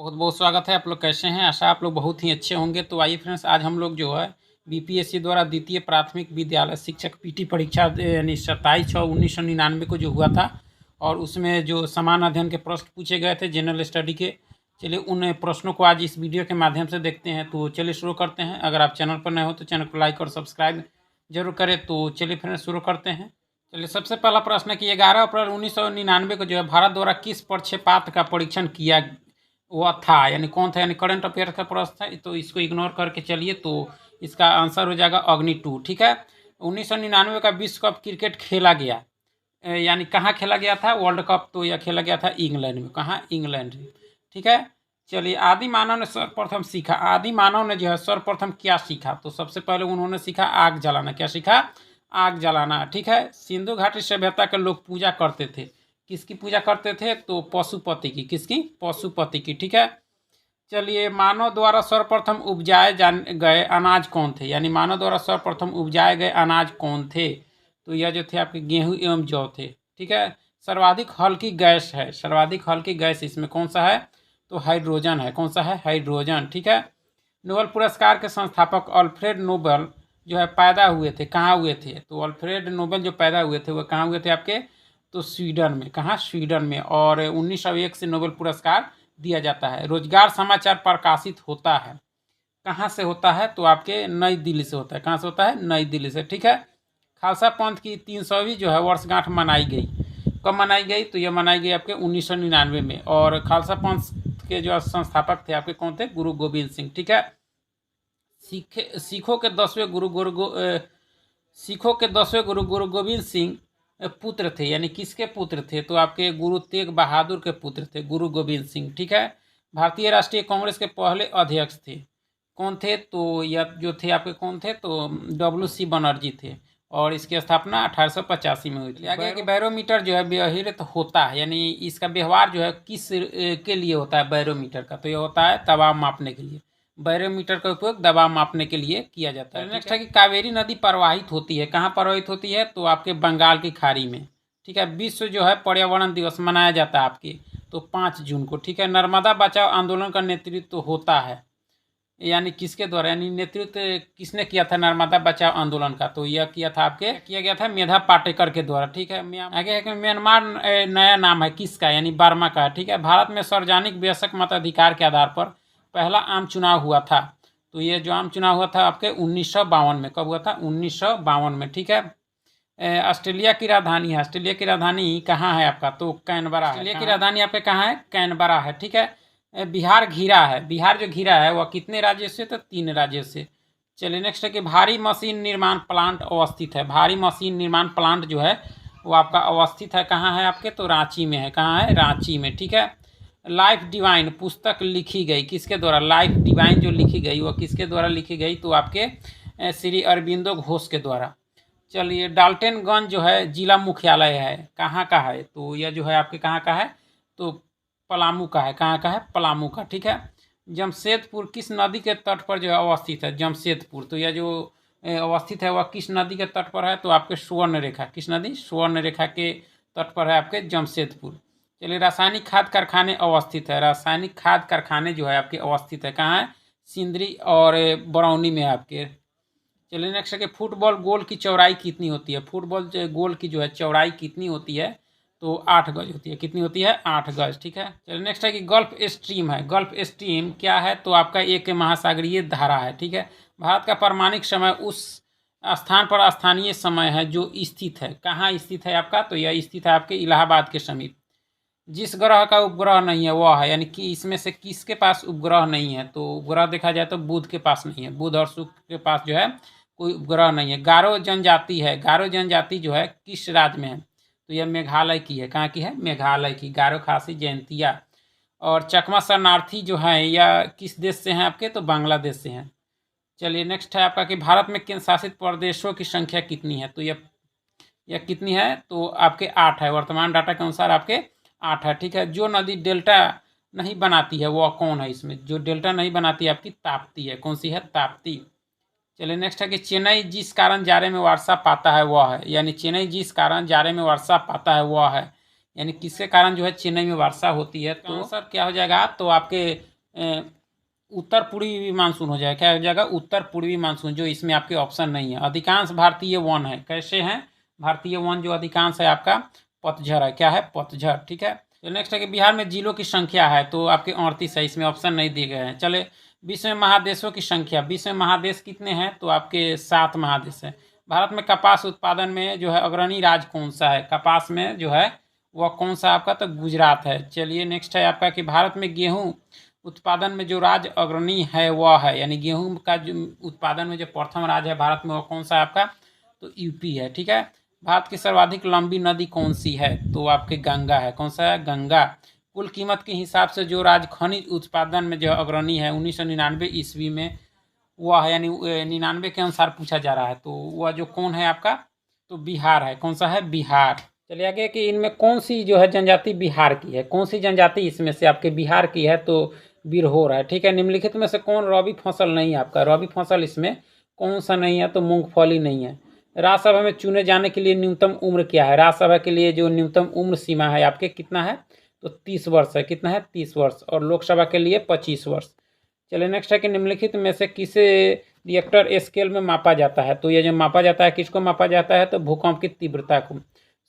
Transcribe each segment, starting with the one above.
बहुत बहुत स्वागत है। आप लोग कैसे हैं? आशा आप लोग बहुत ही अच्छे होंगे। तो आइए फ्रेंड्स, आज हम लोग जो है बीपीएससी द्वारा द्वितीय प्राथमिक विद्यालय शिक्षक पीटी परीक्षा यानी 27/6/1999 को जो हुआ था, और उसमें जो समान अध्ययन के प्रश्न पूछे गए थे जनरल स्टडी के, चलिए उन प्रश्नों को आज इस वीडियो के माध्यम से देखते हैं। तो चलिए शुरू करते हैं। अगर आप चैनल पर नए हो तो चैनल को लाइक और सब्सक्राइब जरूर करें। तो चलिए फ्रेंड्स शुरू करते हैं। चलिए, सबसे पहला प्रश्न है कि 11 अप्रैल 1999 को जो है भारत द्वारा किस प्रक्षेपात का परीक्षण किया वो था, यानी कौन था, यानी करंट अफेयर का प्रश्न है, तो इसको इग्नोर करके चलिए। तो इसका आंसर हो जाएगा अग्नि 2। ठीक है, 1999 का विश्व कप क्रिकेट खेला गया, यानी कहाँ खेला गया था? वर्ल्ड कप तो यह खेला गया था इंग्लैंड में। कहाँ? इंग्लैंड में। ठीक है, चलिए, आदि मानव ने सर्वप्रथम सीखा। आदि मानव ने जो है सर्वप्रथम क्या सीखा? तो सबसे पहले उन्होंने सीखा आग जलाना। क्या सीखा? आग जलाना। ठीक है, सिंधु घाटी सभ्यता के लोग पूजा करते थे। किसकी पूजा करते थे? तो पशुपति की। किसकी? पशुपति की। ठीक है, चलिए, मानव द्वारा सर्वप्रथम उपजाए गए अनाज कौन थे? यानी मानव द्वारा सर्वप्रथम उपजाए गए अनाज कौन थे? तो यह जो थे आपके गेहूं एवं जौ थे। ठीक है, सर्वाधिक हल्की गैस है। सर्वाधिक हल्की गैस इसमें कौन सा है? तो हाइड्रोजन है। कौन सा है? हाइड्रोजन। ठीक है, नोबेल पुरस्कार के संस्थापक अल्फ्रेड नोबेल जो है पैदा हुए थे, कहाँ हुए थे? तो अल्फ्रेड नोबेल जो पैदा हुए थे वो कहाँ हुए थे आपके? तो स्वीडन में। कहाँ? स्वीडन में। और 1901 से नोबेल पुरस्कार दिया जाता है। रोजगार समाचार प्रकाशित होता है, कहाँ से होता है? तो आपके नई दिल्ली से होता है। कहाँ से होता है? नई दिल्ली से। ठीक है, खालसा पंथ की 300वीं जो है वर्षगांठ मनाई गई। कब मनाई गई? तो यह मनाई गई आपके 1999 में। और खालसा पंथ के जो संस्थापक थे आपके कौन थे? गुरु गोविंद सिंह। ठीक है, सिखों के 10वें गुरु गुरु गोविंद सिंह पुत्र थे, यानी किसके पुत्र थे? तो आपके गुरु तेग बहादुर के पुत्र थे, गुरु गोविंद सिंह। ठीक है, भारतीय राष्ट्रीय कांग्रेस के पहले अध्यक्ष थे, कौन थे? तो यह जो थे आपके कौन थे? तो WC बनर्जी थे। और इसकी स्थापना 1885 में हुई थी। आगे कि बैरोमीटर जो है व्यवहारित होता है, यानी इसका व्यवहार जो है किस के लिए होता है बैरोमीटर का? तो यह होता है दबाव मापने के लिए। बैरोमीटर का उपयोग दबाव मापने के लिए किया जाता है। नेक्स्ट है कि कावेरी नदी प्रवाहित होती है, कहाँ प्रवाहित होती है? तो आपके बंगाल की खाड़ी में। ठीक है, विश्व जो है पर्यावरण दिवस मनाया जाता है आपके तो 5 जून को। ठीक है, नर्मदा बचाओ आंदोलन का नेतृत्व होता है, यानी किसके द्वारा, यानी नेतृत्व किसने किया था नर्मदा बचाओ आंदोलन का? तो यह किया था आपके, किया गया था मेधा पाटेकर के द्वारा। ठीक है, आगे है कि म्यांमार नया नाम है किसका? यानी बर्मा का। ठीक है, भारत में सार्वजनिक वयस्क मताधिकार के आधार पर पहला आम चुनाव हुआ था। तो ये जो आम चुनाव हुआ था आपके 1952 में। कब हुआ था? 1952 में। ठीक है, ऑस्ट्रेलिया की राजधानी है। ऑस्ट्रेलिया की राजधानी कहाँ है आपका? तो कैनबरा है। ऑस्ट्रेलिया की राजधानी आपके कहाँ है? कैनबरा है। ठीक है, बिहार घिरा है। बिहार जो घिरा है वह कितने राज्यों से? तो 3 राज्यों से। चलिए, नेक्स्ट है कि भारी मशीन निर्माण प्लांट अवस्थित है। भारी मशीन निर्माण प्लांट जो है वो आपका अवस्थित है कहाँ है आपके? तो रांची में है। कहाँ है? रांची में। ठीक है, लाइफ डिवाइन पुस्तक लिखी गई किसके द्वारा? लाइफ डिवाइन जो लिखी गई वह किसके द्वारा लिखी गई? तो आपके श्री अरविंदो घोष के द्वारा। चलिए, डाल्टनगंज जो है जिला मुख्यालय है, कहाँ का है? तो यह जो है आपके कहाँ का है? तो पलामू का है। कहाँ का है? पलामू का। ठीक है, जमशेदपुर किस नदी के तट पर जो है अवस्थित है? जमशेदपुर। तो यह जो अवस्थित है वह किस नदी के तट पर है? तो आपके स्वर्ण रेखा। किस नदी? स्वर्ण रेखा के तट पर है आपके जमशेदपुर। चलिए, रासायनिक खाद कारखाने अवस्थित है। रासायनिक खाद कारखाने जो है आपके अवस्थित है कहाँ है? सिंदरी और बरौनी में आपके। चलिए, नेक्स्ट है कि फुटबॉल गोल की चौड़ाई कितनी होती है? फुटबॉल गोल की जो है चौड़ाई कितनी होती है? तो 8 गज होती है। कितनी होती है? 8 गज। ठीक है, चलिए, नेक्स्ट है कि गल्फ स्ट्रीम है। गल्फ स्ट्रीम क्या है? तो आपका एक महासागरीय धारा है। ठीक है, भारत का परमाणिक समय उस स्थान पर स्थानीय समय है जो स्थित है। कहाँ स्थित है आपका? तो यह स्थित है आपके इलाहाबाद के समीप। जिस ग्रह का उपग्रह नहीं है वह है, यानी कि इसमें से किसके पास उपग्रह नहीं है? तो उपग्रह देखा जाए तो बुध के पास नहीं है। बुध और शुक्र के पास जो है कोई उपग्रह नहीं है। गारो जनजाति है। गारो जनजाति जो है किस राज्य में है? तो यह मेघालय की है। कहाँ की है? मेघालय की। गारो खासी जयंतिया। और चकमा शरणार्थी जो है यह किस देश से हैं आपके? तो बांग्लादेश से हैं। चलिए, नेक्स्ट है आपका कि भारत में केंद्र शासित प्रदेशों की संख्या कितनी है? तो यह कितनी है? तो आपके 8 है। वर्तमान डाटा के अनुसार आपके 8 है। ठीक है, जो नदी डेल्टा नहीं बनाती है वह कौन है? इसमें जो डेल्टा नहीं बनाती है आपकी ताप्ती है। कौन सी है? ताप्ती। चलिए, नेक्स्ट है कि चेन्नई जिस कारण जाड़े में वर्षा पाता है वह है, यानी चेन्नई जिस कारण जाड़े में वर्षा पाता है वह है, यानी किसके कारण जो है चेन्नई में वर्षा होती है? तो सर क्या हो जाएगा? तो आपके उत्तर पूर्वी मानसून हो जाएगा। क्या हो जाएगा? उत्तर पूर्वी मानसून, जो इसमें आपके ऑप्शन नहीं है। अधिकांश भारतीय वन है, कैसे हैं भारतीय वन जो अधिकांश है आपका? पतझड़ है। क्या है? पतझड़। ठीक है। तो नेक्स्ट है कि बिहार में जिलों की संख्या है, तो आपके 38 है, इसमें ऑप्शन नहीं दिए गए हैं। चले, विश्व में महादेशों की संख्या, विश्व में महादेश कितने हैं? तो आपके 7 महादेश है। भारत में कपास उत्पादन में जो है अग्रणी राज्य कौन सा है? कपास में जो है वह कौन सा आपका? तो गुजरात है। चलिए नेक्स्ट है आपका कि भारत में गेहूं उत्पादन में जो राज्य अग्रणी है वह है, यानी गेहूं का जो उत्पादन में जो प्रथम राज्य है भारत में, वह कौन सा है आपका? तो यूपी है। ठीक है। भारत की सर्वाधिक लंबी नदी कौन सी है? तो आपके गंगा है। कौन सा है? गंगा। कुल कीमत के हिसाब से जो राज्य खनिज उत्पादन में जो अग्रणी है 1999 ईस्वी में वह है, यानी 99 के अनुसार पूछा जा रहा है, तो वह जो कौन है आपका? तो बिहार है। कौन सा है? बिहार। चलिए आगे कि इनमें कौन सी जो है जनजाति बिहार की है? कौन सी जनजाति इसमें से आपके बिहार की है? तो बिरहोर है। ठीक है। निम्नलिखित में से कौन रबी फसल नहीं है आपका? रबी फसल इसमें कौन सा नहीं है? तो मूंगफली नहीं है। राज्यसभा में चुने जाने के लिए न्यूनतम उम्र क्या है? राज्यसभा के लिए जो न्यूनतम उम्र सीमा है आपके कितना है? तो 30 वर्ष है। कितना है? 30 वर्ष। और लोकसभा के लिए 25 वर्ष। चलिए नेक्स्ट है कि निम्नलिखित में से किसे रिएक्टर स्केल में मापा जाता है? तो ये जो मापा जाता है, किसको मापा जाता है? तो भूकंप की तीव्रता को।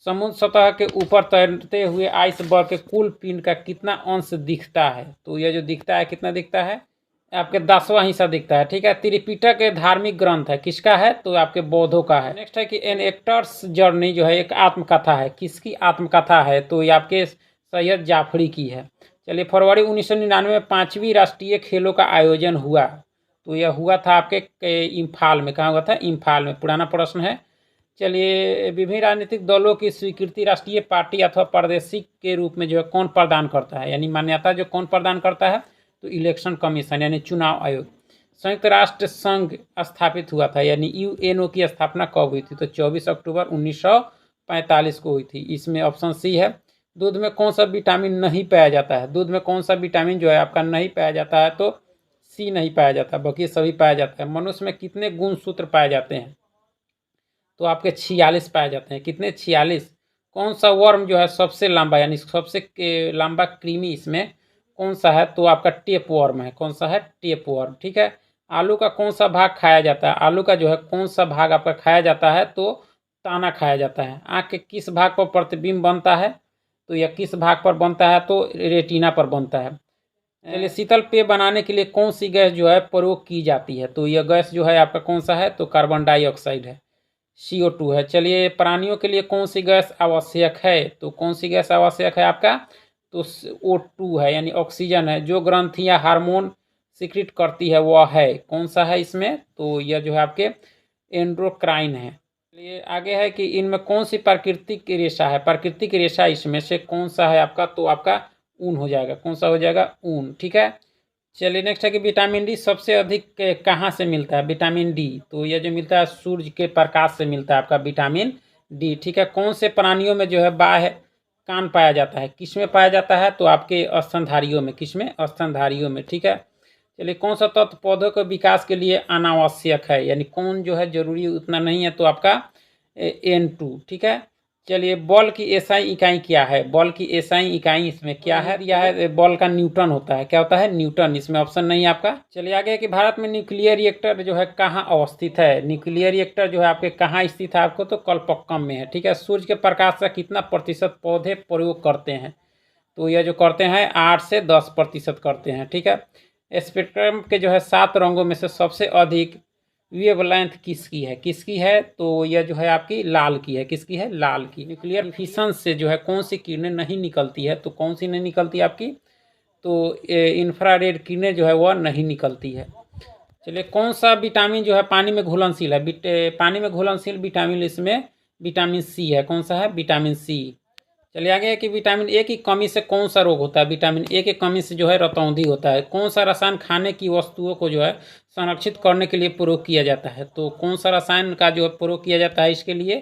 समुद्र सतह के ऊपर तैरते हुए आइसबर्ग के कुल पिंड का कितना अंश दिखता है? तो ये जो दिखता है, कितना दिखता है? आपके 10वां हिस्सा दिखता है। ठीक है। त्रिपिटक एक धार्मिक ग्रंथ है, किसका है? तो आपके बौद्धों का है। नेक्स्ट है कि एन एक्टर्स जर्नी जो है एक आत्मकथा है, किसकी आत्मकथा है? तो ये आपके सैयद जाफरी की है। चलिए, फरवरी 1999 में 5वीं राष्ट्रीय खेलों का आयोजन हुआ, तो यह हुआ था आपके इम्फाल में। कहाँ हुआ था? इम्फाल में। पुराना प्रश्न है। चलिए, विभिन्न राजनीतिक दलों की स्वीकृति राष्ट्रीय पार्टी अथवा प्रादेशिक के रूप में जो है कौन प्रदान करता है? यानी मान्यता जो कौन प्रदान करता है? तो इलेक्शन कमीशन, यानी चुनाव आयोग। संयुक्त राष्ट्र संघ स्थापित हुआ था, यानी यूएनओ की स्थापना कब हुई थी? तो 24 अक्टूबर 1945 को हुई थी। इसमें ऑप्शन सी है। दूध में कौन सा विटामिन नहीं पाया जाता है? दूध में कौन सा विटामिन जो है आपका नहीं पाया जाता है? तो सी नहीं पाया जाता, बाकी सभी पाया जाता है। मनुष्य में कितने गुणसूत्र पाए जाते हैं? तो आपके 46 पाए जाते हैं। कितने? 46। कौन सा वर्म जो है सबसे लंबा, यानी सबसे लंबा कृमि इसमें कौन सा है? तो आपका टेप वर्म है। कौन सा है? Tape worm. ठीक है। आलू का कौन सा भाग खाया जाता है? आलू का जो है कौन सा भाग आपका खाया जाता है? तो ताना खाया जाता है। आँख के किस भाग पर प्रतिबिंब बनता है? तो यह किस भाग पर बनता है? तो रेटिना पर बनता है। चलिए, शीतल पेय बनाने के लिए कौन सी गैस जो है प्रयोग की जाती है? तो यह गैस जो है आपका कौन सा है? तो कार्बन डाइऑक्साइड है, CO2 है। चलिए, प्राणियों के लिए कौन सी गैस आवश्यक है? तो कौन सी गैस आवश्यक है आपका? तो O2 है, यानी ऑक्सीजन है। जो ग्रंथियां हार्मोन सिक्रिट करती है वह है कौन सा है इसमें? तो यह जो है आपके एंडोक्राइन है। चलिए आगे है कि इनमें कौन सी प्राकृतिक रेशा है? प्राकृतिक रेशा इसमें से कौन सा है आपका? तो आपका ऊन हो जाएगा। कौन सा हो जाएगा? ऊन। ठीक है। चलिए नेक्स्ट है कि विटामिन डी सबसे अधिक कहाँ से मिलता है? विटामिन डी, तो यह जो मिलता है सूर्य के प्रकाश से मिलता है आपका विटामिन डी। ठीक है। कौन से प्राणियों में जो है बाह्य कान पाया जाता है? किस में पाया जाता है? तो आपके स्तनधारियों में। किस में? स्तनधारियों में। ठीक है। चलिए, कौन सा तत्व पौधों के विकास के लिए अनावश्यक है? यानी कौन जो है जरूरी उतना नहीं है? तो आपका N2। ठीक है। चलिए, बॉल की एसआई इकाई क्या है? बॉल की एसआई इकाई इसमें क्या है? यह है बॉल का न्यूटन होता है। क्या होता है? न्यूटन। इसमें ऑप्शन नहीं है आपका। चलिए आगे है कि भारत में न्यूक्लियर रिएक्टर जो है कहाँ अवस्थित है? न्यूक्लियर रिएक्टर जो है आपके कहाँ स्थित है? आपको तो कलपक्कम में है। ठीक है। सूर्य के प्रकाश का कितना प्रतिशत पौधे प्रयोग करते हैं? तो यह जो करते हैं 8 से 10% करते हैं। ठीक है। स्पेक्ट्रम के जो है 7 रंगों में से सबसे अधिक वेवलेंथ किसकी है? किसकी है? तो यह जो है आपकी लाल की है। किसकी है? लाल की। न्यूक्लियर फिशन से जो है कौन सी किरणें नहीं निकलती है? तो कौन सी नहीं निकलती आपकी? तो इंफ्रारेड किरणें जो है वह नहीं निकलती है। चलिए, कौन सा विटामिन जो है पानी में घुलनशील है? पानी में घुलनशील विटामिन इसमें विटामिन सी है। कौन सा है? Vitamin C. चलिए आगे है कि विटामिन ए की कमी से कौन सा रोग होता है? विटामिन ए की कमी से जो है रतौंधी होता है। कौन सा रसायन खाने की वस्तुओं को जो है संरक्षित करने के लिए प्रयोग किया जाता है? तो कौन सा रसायन का जो प्रयोग किया जाता है इसके लिए?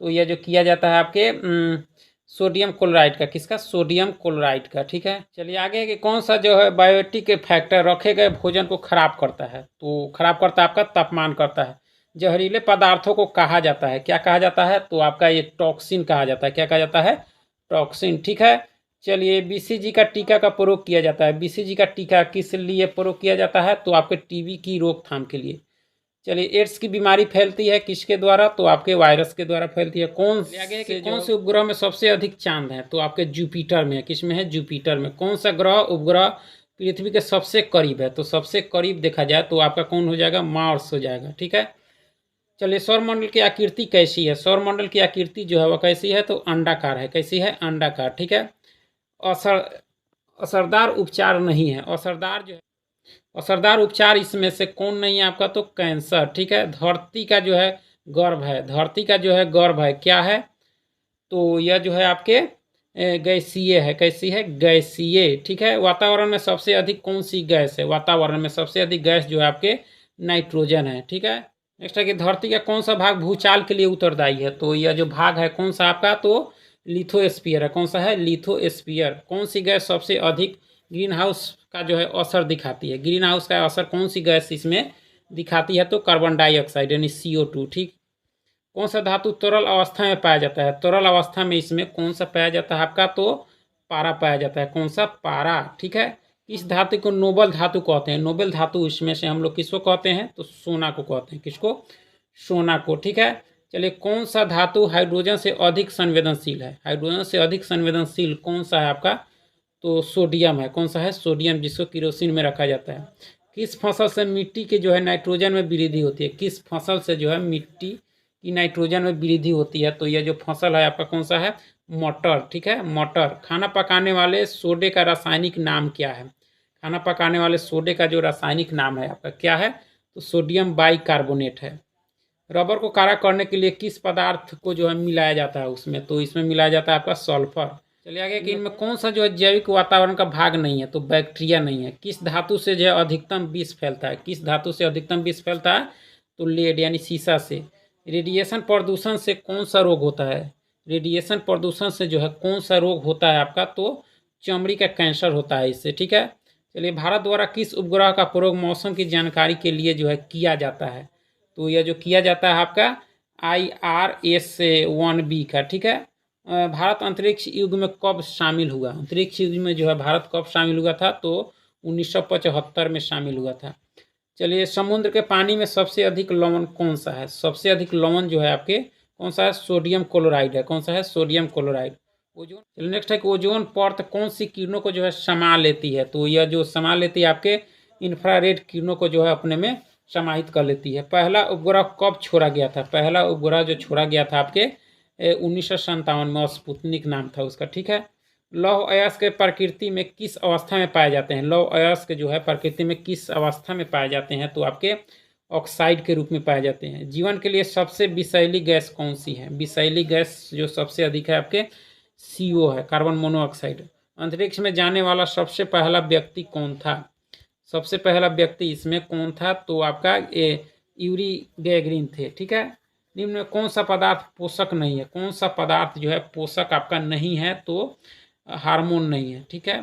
तो यह जो किया जाता है आपके सोडियम क्लोराइड का। किसका? सोडियम क्लोराइड का। ठीक है। चलिए आगे है कि कौन सा जो है बायोटिक फैक्टर रखे गए भोजन को खराब करता है? तो खराब करता है आपका तापमान करता है। जहरीले पदार्थों को कहा जाता है, क्या कहा जाता है? तो आपका ये टॉक्सिन कहा जाता है। क्या कहा जाता है? टॉक्सिन। ठीक है। चलिए, बीसीजी का टीका का प्रयोग किया जाता है। बीसीजी का टीका किस लिए प्रयोग किया जाता है? तो आपके टीबी की रोकथाम के लिए। चलिए, एड्स की बीमारी फैलती है किसके द्वारा? तो आपके वायरस के द्वारा फैलती है। कौन से उपग्रह में सबसे अधिक चांद है? तो आपके जुपिटर में है। किस में है? जुपिटर में। कौन सा ग्रह उपग्रह पृथ्वी के सबसे करीब है? तो सबसे करीब देखा जाए तो आपका कौन हो जाएगा? मार्स हो जाएगा। ठीक है। चलिए, सौरमंडल की आकृति कैसी है? सौरमंडल की आकृति जो है वह कैसी है? तो अंडाकार है। कैसी है? अंडाकार। ठीक है। असर असरदार उपचार नहीं है। असरदार जो है, असरदार उपचार इसमें से कौन नहीं है आपका? तो कैंसर। ठीक है। धरती का जो है गर्भ है। धरती का जो है गर्भ है, क्या है? तो यह जो है आपके गैसीय है। कैसी है? गैसीय। ठीक है। वातावरण में सबसे अधिक कौन सी गैस है? वातावरण में सबसे अधिक गैस जो है आपके नाइट्रोजन है। ठीक है। नेक्स्ट है कि धरती का कौन सा भाग भूचाल के लिए उत्तरदायी है? तो यह जो भाग है कौन सा आपका? तो लिथोस्फीयर है। कौन सा है? लिथोस्फीयर। कौन सी गैस सबसे अधिक ग्रीन हाउस का जो है असर दिखाती है? ग्रीन हाउस का असर कौन सी गैस इसमें दिखाती है? तो कार्बन डाइऑक्साइड यानी CO2। ठीक। कौन सा धातु तरल अवस्था में पाया जाता है? तरल अवस्था में इसमें कौन सा पाया जाता है आपका? तो पारा पाया जाता है। कौन सा? पारा। ठीक है। इस धातु को नोबल धातु कहते हैं। नोबेल धातु इसमें से हम लोग किसको कहते हैं? तो सोना को कहते हैं। किसको? सोना को। ठीक है। चलिए, कौन सा धातु हाइड्रोजन से अधिक संवेदनशील है? हाइड्रोजन से अधिक संवेदनशील कौन सा है आपका? तो सोडियम है। कौन सा है? सोडियम, जिसको किरोसिन में रखा जाता है। किस फसल से मिट्टी के जो है नाइट्रोजन में वृद्धि होती है? किस फसल से जो है मिट्टी की नाइट्रोजन में वृद्धि होती है? तो यह जो फसल है आपका कौन सा है? मटर। ठीक है। मटर। खाना पकाने वाले सोडे का रासायनिक नाम क्या है? खाना पकाने वाले सोडे का जो रासायनिक नाम है आपका क्या है? तो सोडियम बाइकार्बोनेट है। रबर को काला करने के लिए किस पदार्थ को जो है मिलाया जाता है उसमें? तो इसमें मिलाया जाता है आपका सल्फर। चलिए आगे कि इनमें कौन सा जो है जैविक वातावरण का भाग नहीं है? तो बैक्टीरिया नहीं है। किस धातु से जो है अधिकतम विष फैलता है? किस धातु से अधिकतम विष फैलता है? तो लेड यानी सीसा से। रेडिएशन प्रदूषण से कौन सा रोग होता है? रेडिएशन प्रदूषण से जो है कौन सा रोग होता है आपका? तो चमड़ी का कैंसर होता है इससे। ठीक है। चलिए, भारत द्वारा किस उपग्रह का प्रयोग मौसम की जानकारी के लिए जो है किया जाता है? तो यह जो किया जाता है आपका IRS-1B का। ठीक है। भारत अंतरिक्ष युग में कब शामिल हुआ? अंतरिक्ष युग में जो है भारत कब शामिल हुआ था? तो 1975 में शामिल हुआ था। चलिए, समुद्र के पानी में सबसे अधिक लवण कौन सा है? सबसे अधिक लवण जो है आपके कौन सा है? सोडियम क्लोराइड है। कौन सा है? Sodium chloride. ओजोन। चलिए, नेक्स्ट है कि ओजोन परत कौन सी किरणों को जो है समा लेती है? तो यह जो समा लेती है आपके इंफ्रारेड किरणों को जो है अपने में समाहित कर लेती है। पहला उपग्रह कब छोड़ा गया था? पहला उपग्रह जो छोड़ा गया था आपके 1957 में, स्पुतनिक नाम था उसका। ठीक है। लौह अयस्क के प्रकृति में किस अवस्था में पाए जाते हैं? लौह अयस्क जो है प्रकृति में किस अवस्था में पाए जाते हैं? तो आपके ऑक्साइड के रूप में पाए जाते हैं। जीवन के लिए सबसे विषैली गैस कौन सी है? विषैली गैस जो सबसे अधिक है आपके CO है, कार्बन मोनोऑक्साइड। अंतरिक्ष में जाने वाला सबसे पहला व्यक्ति कौन था? सबसे पहला व्यक्ति इसमें कौन था? तो आपका यूरी गैगरिन थे। ठीक है। निम्न में कौन सा पदार्थ पोषक नहीं है? कौन सा पदार्थ जो है पोषक आपका नहीं है? तो हार्मोन नहीं है। ठीक है।